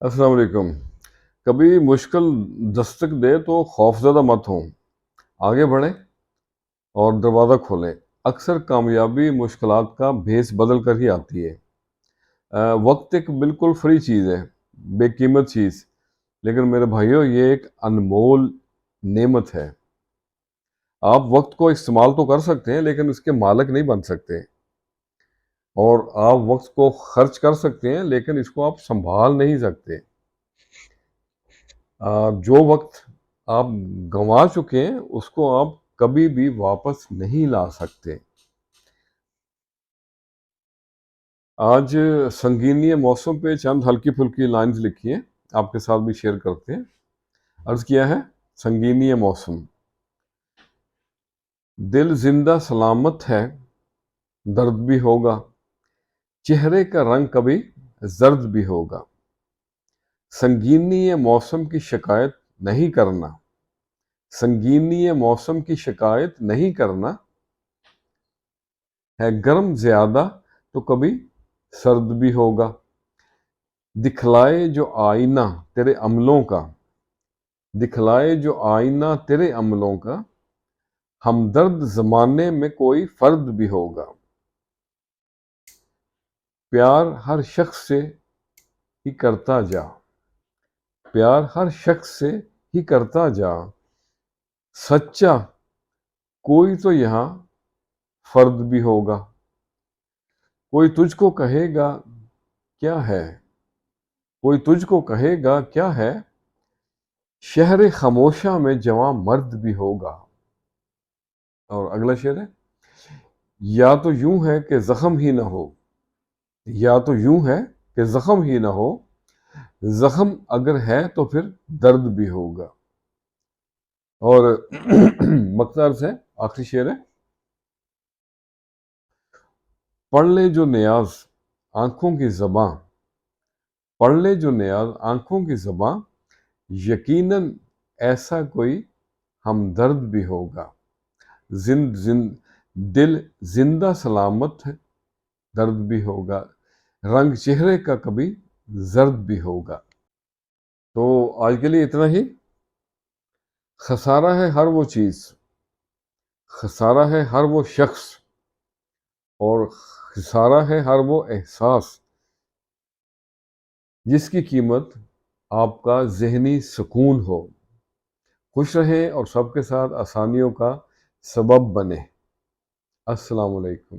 السلام علیکم۔ کبھی مشکل دستک دے تو خوفزدہ مت ہوں، آگے بڑھیں اور دروازہ کھولیں۔ اکثر کامیابی مشکلات کا بھیس بدل کر ہی آتی ہے۔ وقت ایک بالکل فری چیز ہے، بے قیمت چیز، لیکن میرے بھائیوں یہ ایک انمول نعمت ہے۔ آپ وقت کو استعمال تو کر سکتے ہیں لیکن اس کے مالک نہیں بن سکتے، اور آپ وقت کو خرچ کر سکتے ہیں لیکن اس کو آپ سنبھال نہیں سکتے۔ جو وقت آپ گنوا چکے ہیں اس کو آپ کبھی بھی واپس نہیں لا سکتے۔ آج سنگینی موسم پہ چند ہلکی پھلکی لائنز لکھی ہیں، آپ کے ساتھ بھی شیئر کرتے ہیں۔ عرض کیا ہے، سنگینی موسم: دل زندہ سلامت ہے، درد بھی ہوگا، چہرے کا رنگ کبھی زرد بھی ہوگا۔ سنگینی موسم کی شکایت نہیں کرنا، سنگینی موسم کی شکایت نہیں کرنا ہے، گرم زیادہ تو کبھی سرد بھی ہوگا۔ دکھلائے جو آئینہ تیرے عملوں کا، دکھلائے جو آئینہ تیرے عملوں کا، ہمدرد زمانے میں کوئی فرد بھی ہوگا۔ پیار ہر شخص سے ہی کرتا جا، پیار ہر شخص سے ہی کرتا جا، سچا کوئی تو یہاں فرد بھی ہوگا۔ کوئی تجھ کو کہے گا کیا ہے، کوئی تجھ کو کہے گا کیا ہے، شہر خاموشہ میں جواں مرد بھی ہوگا۔ اور اگلا شعر ہے: یا تو یوں ہے کہ زخم ہی نہ ہو، یا تو یوں ہے کہ زخم ہی نہ ہو، زخم اگر ہے تو پھر درد بھی ہوگا۔ اور مقصد سے آخری شعر ہے: پڑھ لے جو نیاز آنکھوں کی زباں، پڑھ لے جو نیاز آنکھوں کی زباں، یقیناً ایسا کوئی ہمدرد بھی ہوگا۔ دل زندہ سلامت ہے، درد بھی ہوگا، رنگ چہرے کا کبھی زرد بھی ہوگا۔ تو آج کے لیے اتنا ہی۔ خسارہ ہے ہر وہ چیز، خسارہ ہے ہر وہ شخص، اور خسارہ ہے ہر وہ احساس جس کی قیمت آپ کا ذہنی سکون ہو۔ خوش رہیں اور سب کے ساتھ آسانیوں کا سبب بنے۔ السلام علیکم۔